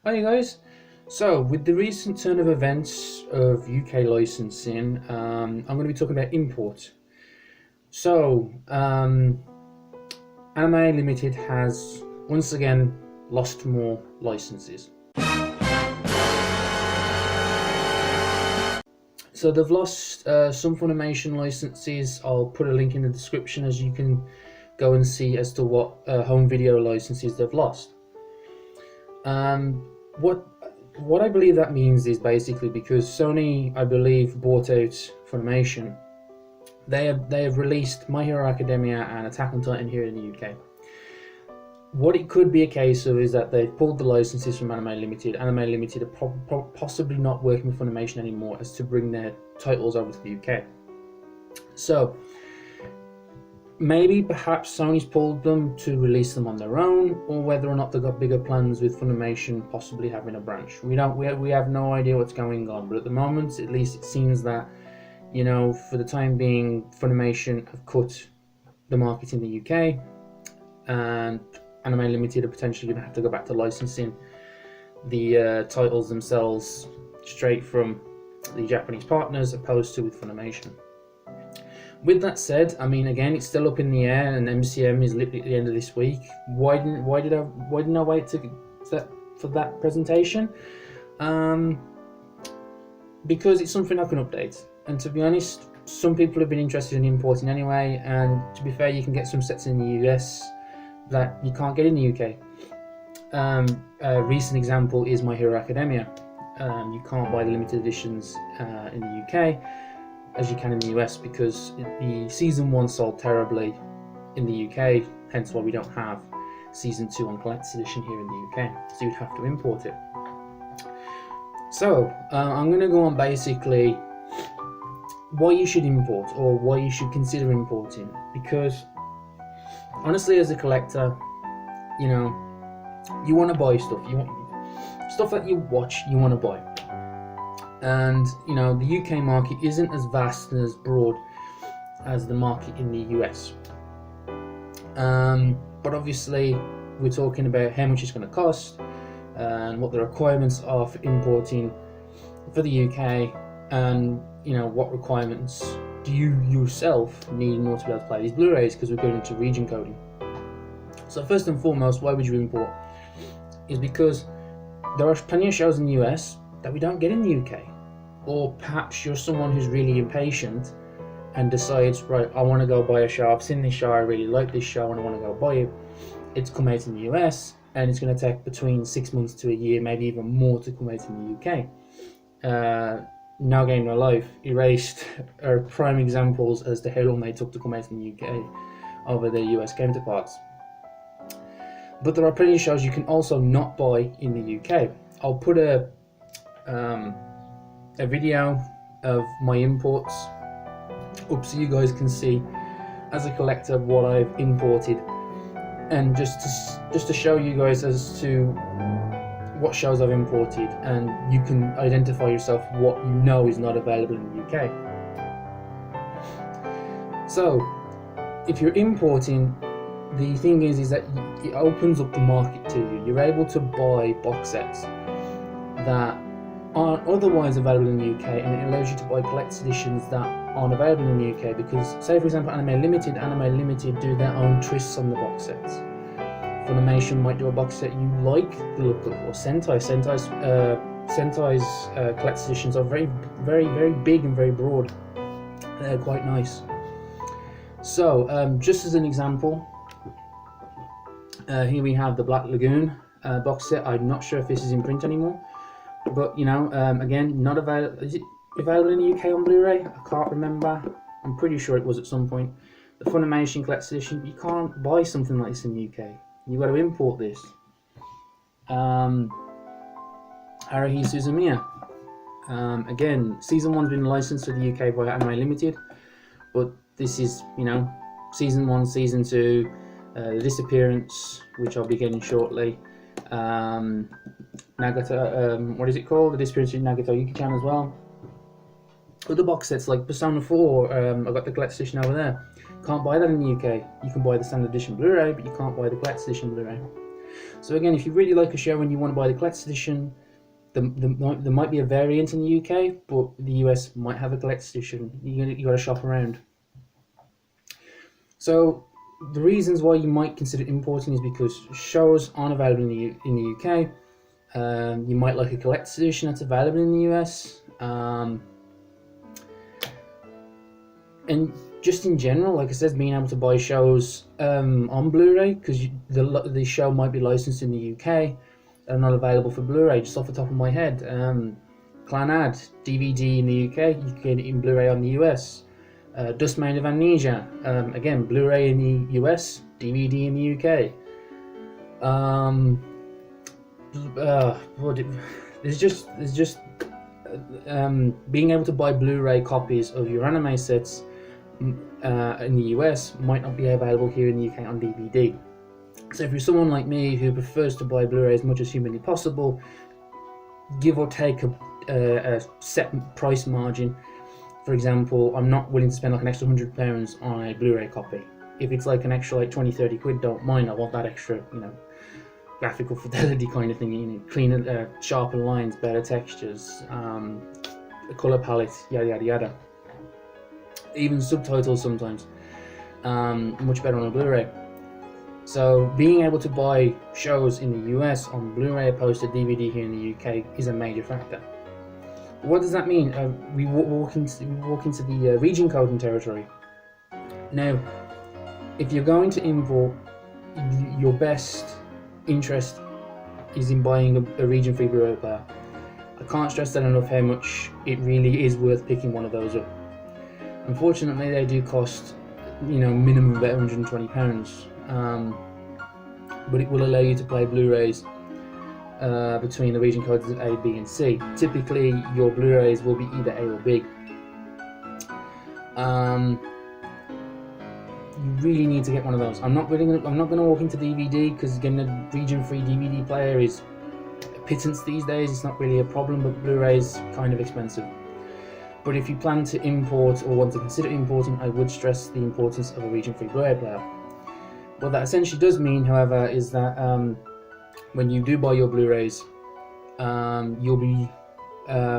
Hi guys. So, with the recent turn of events of UK licensing, I'm going to be talking about import. So, Anime Limited has once again lost more licenses. So they've lost some Funimation licenses. I'll put a link in the description as you can go and see as to what home video licenses they've lost. What I believe that means is basically because Sony, I believe, bought out Funimation. They have released My Hero Academia and Attack on Titan here in the UK. What it could be a case of is that they've pulled the licenses from Anime Limited. Anime Limited are possibly not working with Funimation anymore as to bring their titles over to the UK. So maybe perhaps Sony's pulled them to release them on their own, or whether or not they've got bigger plans with Funimation possibly having a branch. We have no idea what's going on, but at the moment at least it seems that, you know, for the time being, Funimation have cut the market in the UK, and Anime Limited are potentially going to have to go back to licensing the titles themselves straight from the Japanese partners opposed to with Funimation. With that said, I mean, again, it's still up in the air, and MCM is literally at the end of this week. Why didn't I wait for that presentation? Because it's something I can update, and to be honest, some people have been interested in importing anyway. And to be fair, you can get some sets in the US that you can't get in the UK. A recent example is My Hero Academia. You can't buy the limited editions in the UK as you can in the US because the season 1 sold terribly in the UK, hence why we don't have season 2 on collector's edition here in the UK, so you'd have to import it. So I'm going to go on basically why you should import, or why you should consider importing, because honestly, as a collector, you know, you want to buy stuff, you want stuff that you watch, you want to buy. And you know, the UK market isn't as vast and as broad as the market in the US. But obviously, we're talking about how much it's going to cost and what the requirements are for importing for the UK, and you know, what requirements do you yourself need in order to be able to play these Blu-rays, because we're going into region coding. So first and foremost, why would you import? Is because there are plenty of shows in the US that we don't get in the UK. Or perhaps you're someone who's really impatient and decides, right, I want to go buy a show, I've seen this show, I really like this show and I want to go buy it. It's come out in the US and it's going to take between 6 months to a year, maybe even more, to come out in the UK. No Game No Life, Erased are prime examples as to how long they took to come out in the UK over their US counterparts. But there are plenty of shows you can also not buy in the UK. I'll put a video of my imports up so you guys can see as a collector what I've imported, and just to show you guys as to what shows I've imported, and you can identify yourself what you know is not available in the UK. So if you're importing, the thing is that it opens up the market to you. You're able to buy box sets that aren't otherwise available in the UK, and it allows you to buy collector's editions that aren't available in the UK, because say for example Anime Limited do their own twists on the box sets. Funimation might do a box set you like the look of, or Sentai's collector's editions are very big and very broad. They're quite nice. So just as an example, here we have the Black Lagoon box set. I'm not sure if this is in print anymore, but you know, again, not available. Is it available in the UK on Blu-ray? I can't remember. I'm pretty sure it was at some point. The Funimation collector's edition, you can't buy something like this in the UK. You've got to import this. Haruhi Suzumiya. Again, season 1's been licensed to the UK by Anime Limited, but this is, you know, season 1, season 2, The Disappearance, which I'll be getting shortly. Nagata, what is it called? The Disappearance of Nagata Yuki-chan as well. Other box sets like Persona 4, I've got the collector's edition over there. Can't buy that in the UK. You can buy the standard edition Blu-ray, but you can't buy the collector's edition Blu-ray. So again, if you really like a show and you want to buy the collector's edition, there might be a variant in the UK, but the US might have a collector's edition. You got to shop around. So the reasons why you might consider importing is because shows aren't available in the UK. You might like a collector's edition that's available in the US. And just in general, like I said, being able to buy shows on Blu-ray, because the show might be licensed in the UK and not available for Blu-ray. Just off the top of my head, Clannad DVD in the UK, you can get it in Blu-ray on the US. Dustmane of Amnesia, again, Blu-ray in the US, DVD in the UK. There's just being able to buy Blu-ray copies of your anime sets in the US might not be available here in the UK on DVD. So if you're someone like me who prefers to buy Blu-ray as much as humanly possible, give or take a set price margin. For example, I'm not willing to spend like an extra £100 on a Blu-ray copy. If it's like an extra like 20-30 quid, don't mind. I want that extra, graphical fidelity kind of thing, cleaner, sharper lines, better textures, a color palette, yada yada yada. Even subtitles sometimes, much better on a Blu-ray. So being able to buy shows in the US on Blu-ray opposed to DVD here in the UK is a major factor. What does that mean? We walk into the region coding territory. Now, if you're going to import, your best interest is in buying a region-free Blu-ray player. I can't stress that enough how much it really is worth picking one of those up. Unfortunately, they do cost, minimum about £120, but it will allow you to play Blu-rays between the region codes of A, B, and C. Typically, your Blu-rays will be either A or B. You really need to get one of those. I'm not going to walk into DVD because getting a region-free DVD player is a pittance these days. It's not really a problem, but Blu-ray is kind of expensive. But if you plan to import or want to consider importing, I would stress the importance of a region-free Blu-ray player. What that essentially does mean, however, is that when you do buy your Blu-rays, you'll be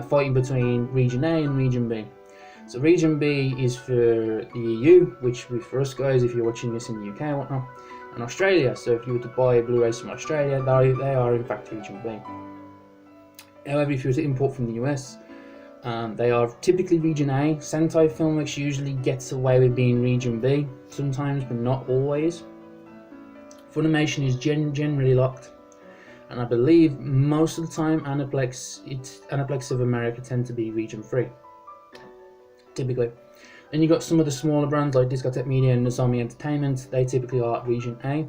fighting between Region A and Region B. So Region B is for the EU, which for us guys, if you're watching this in the UK and whatnot, and Australia. So if you were to buy a Blu-rays from Australia, they are in fact Region B. However, if you were to import from the US, they are typically Region A. Sentai Filmworks usually gets away with being Region B sometimes, but not always. Funimation is generally locked, and I believe most of the time Aniplex of America tend to be Region 3. Typically. And you got some of the smaller brands like Discotek Media and Nozomi Entertainment, they typically are Region A.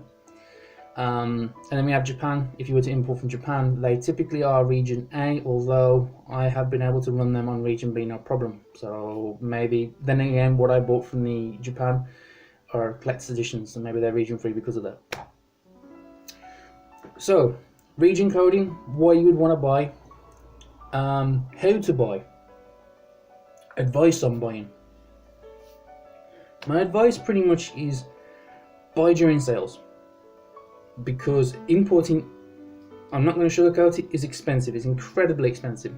And then we have Japan. If you were to import from Japan, they typically are Region A, although I have been able to run them on Region B no problem. So maybe, then again, what I bought from the Japan are collector's editions, and maybe they're Region 3 because of that. So, region coding, what you would want to buy, how to buy, advice on buying. My advice pretty much is buy during sales, because importing, I'm not going to sugarcoat it, is expensive. It's incredibly expensive.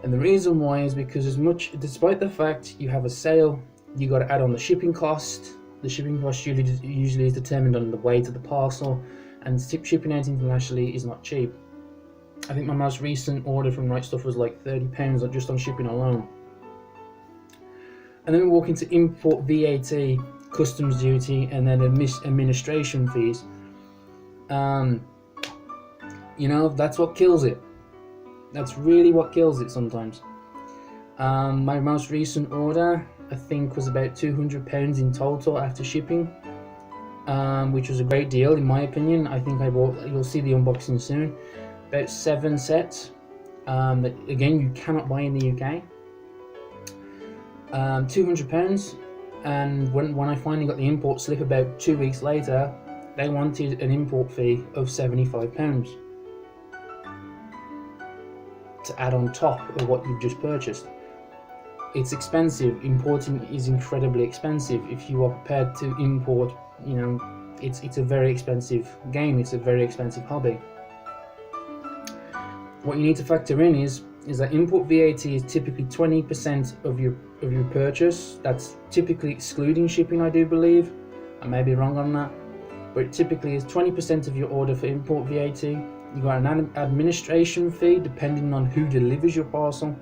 And the reason why is because despite the fact you have a sale, you got to add on the shipping cost. The shipping cost usually is determined on the weight of the parcel, and shipping out internationally is not cheap. I think my most recent order from Right Stuff was like £30 just on shipping alone. And then we walk into import, VAT, customs duty, and then administration fees. That's what kills it. That's really what kills it sometimes. My most recent order, I think, was about £200 in total after shipping, which was a great deal in my opinion. I think I bought, you'll see the unboxing soon, about 7 sets that again you cannot buy in the UK. £200, and when I finally got the import slip about 2 weeks later, they wanted an import fee of £75 to add on top of what you've just purchased. It's expensive. Importing is incredibly expensive. If you are prepared to import, it's a very expensive game. It's a very expensive hobby. What you need to factor in is that import VAT is typically 20% of your purchase. That's typically excluding shipping, I do believe. I may be wrong on that, but it typically is 20% of your order for import VAT. You got an administration fee depending on who delivers your parcel.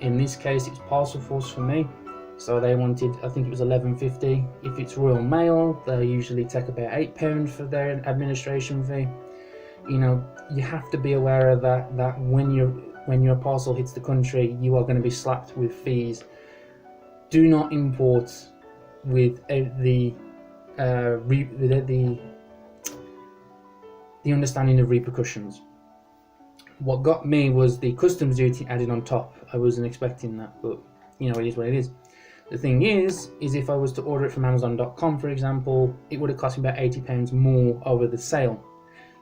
In this case, it's Parcel Force for me, so they wanted, I think it was $11.50. If it's Royal Mail, they usually take about £8 for their administration fee. You know, you have to be aware of that when your parcel hits the country, you are going to be slapped with fees. Do not import without the understanding of repercussions. What got me was the customs duty added on top. I wasn't expecting that, but you know, it is what it is. The thing is if I was to order it from Amazon.com, for example, it would have cost me about £80 more over the sale.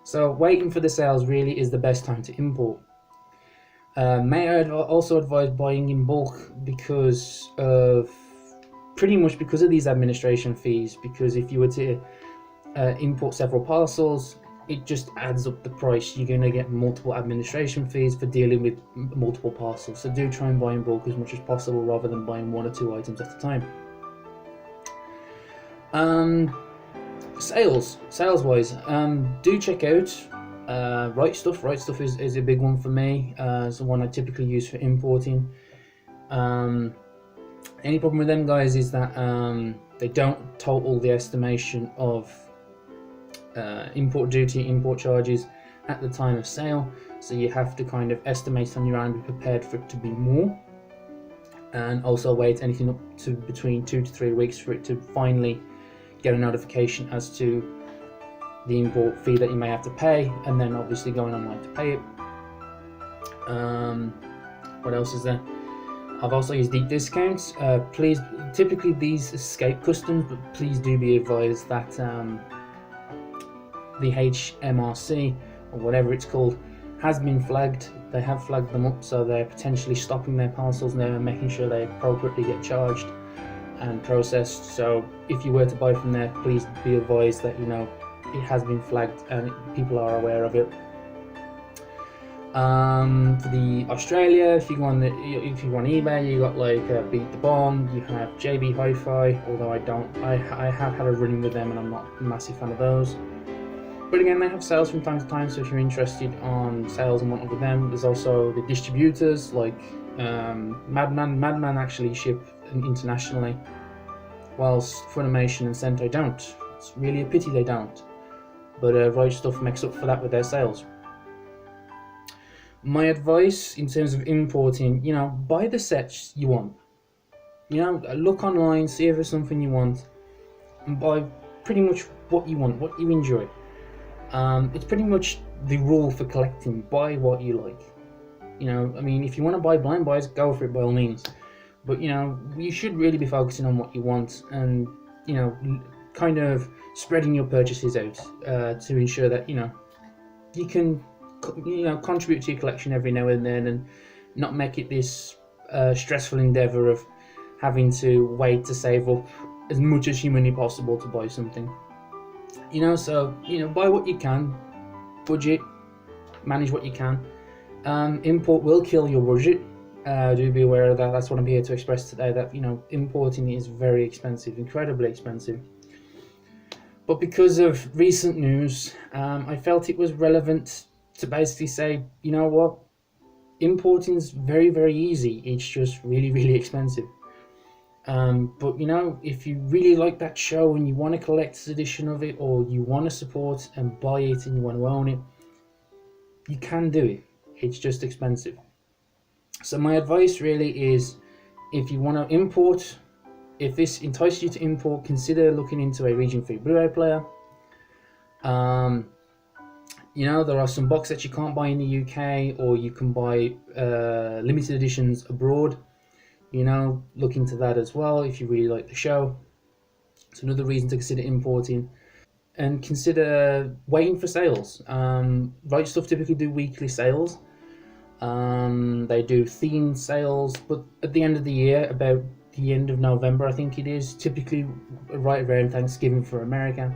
So waiting for the sales really is the best time to import. May I also advise buying in bulk because of these administration fees, because if you were to import several parcels, it just adds up the price. You're going to get multiple administration fees for dealing with multiple parcels. So do try and buy in bulk as much as possible rather than buying 1 or 2 items at a time. Sales wise, do check out Right Stuff. Right Stuff is a big one for me. It's the one I typically use for importing. Any problem with them guys is that they don't total the estimation of import duty, import charges at the time of sale, so you have to kind of estimate on your own, be prepared for it to be more, and also wait anything up to between 2 to 3 weeks for it to finally get a notification as to the import fee that you may have to pay, and then obviously going online to pay it. What else is there? I've also used deep discounts. Please, typically these escape customs, but please do be advised that the HMRC, or whatever it's called, has been flagged. They have flagged them up, so they're potentially stopping their parcels now and making sure they appropriately get charged and processed. So if you were to buy from there, please be advised that, you know, it has been flagged and people are aware of it. For the Australia, if you go on eBay, you got like Beat the Bomb, you have JB Hi-Fi, although I have had a run with them and I'm not a massive fan of those. But again, they have sales from time to time, so if you're interested on sales and whatnot with them, there's also the distributors like Madman. Madman actually ship internationally, whilst Funimation and Sentai don't. It's really a pity they don't. But Right Stuff makes up for that with their sales. My advice in terms of importing, you know, buy the sets you want. You know, look online, see if there's something you want, and buy pretty much what you want, what you enjoy. It's pretty much the rule for collecting. Buy what you like. You know, I mean, if you want to buy blind buys, go for it by all means. But, you know, you should really be focusing on what you want and, you know, kind of spreading your purchases out to ensure that, you know, you can, you know, contribute to your collection every now and then and not make it this stressful endeavour of having to wait to save up as much as humanly possible to buy something. You know, so, you know, buy what you can, budget, manage what you can. Import will kill your budget. Do be aware of that. That's what I'm here to express today, that, you know, importing is very expensive, incredibly expensive. But because of recent news, I felt it was relevant to basically say, you know what, importing is very, very easy. It's just really, really expensive. But, you know, if you really like that show and you want a collector's edition of it, or you want to support and buy it and you want to own it, you can do it. It's just expensive. So my advice really is, if you want to import, if this entices you to import, consider looking into a region-free Blu-ray player. You know, there are some box sets you can't buy in the UK, or you can buy limited editions abroad. You know, look into that as well if you really like the show. It's another reason to consider importing. And consider waiting for sales. Right Stuff typically do weekly sales. They do themed sales, but at the end of the year, about the end of November I think it is, typically right around Thanksgiving for America,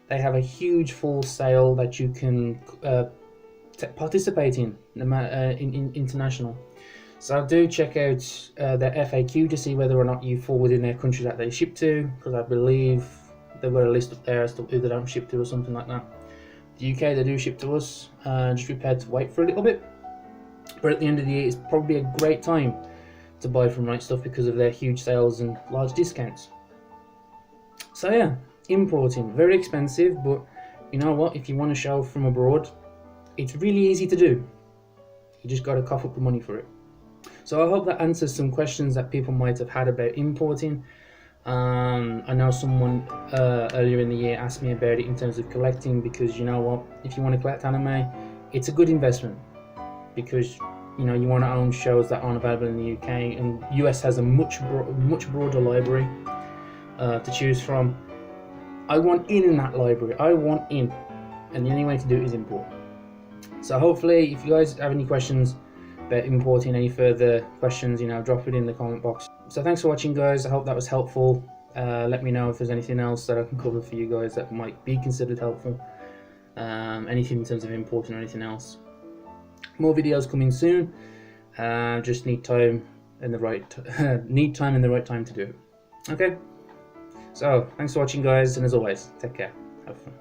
They have a huge full sale that you can participate in international. So do check out their FAQ to see whether or not you fall within their country that they ship to, because I believe they've got a list up there as to who they don't ship to or something like that. The UK, they do ship to us. Just prepared to wait for a little bit. But at the end of the year, it's probably a great time to buy from Right Stuff because of their huge sales and large discounts. So yeah, importing, very expensive, but you know what? If you want to show from abroad, it's really easy to do. You just got to cough up the money for it. So I hope that answers some questions that people might have had about importing. I know someone earlier in the year asked me about it in terms of collecting, because you know what, if you want to collect anime, it's a good investment, because you know you want to own shows that aren't available in the UK, and US has a much broader library to choose from. I want in that library. I want in, and the only way to do it is import. So hopefully, if you guys have any questions about importing, any further questions, you know, drop it in the comment box. So thanks for watching, guys. I hope that was helpful. Let me know if there's anything else that I can cover for you guys that might be considered helpful. Anything in terms of importing or anything else. More videos coming soon. Just need time and the right time to do it. Okay. So thanks for watching, guys, and as always, take care. Have fun.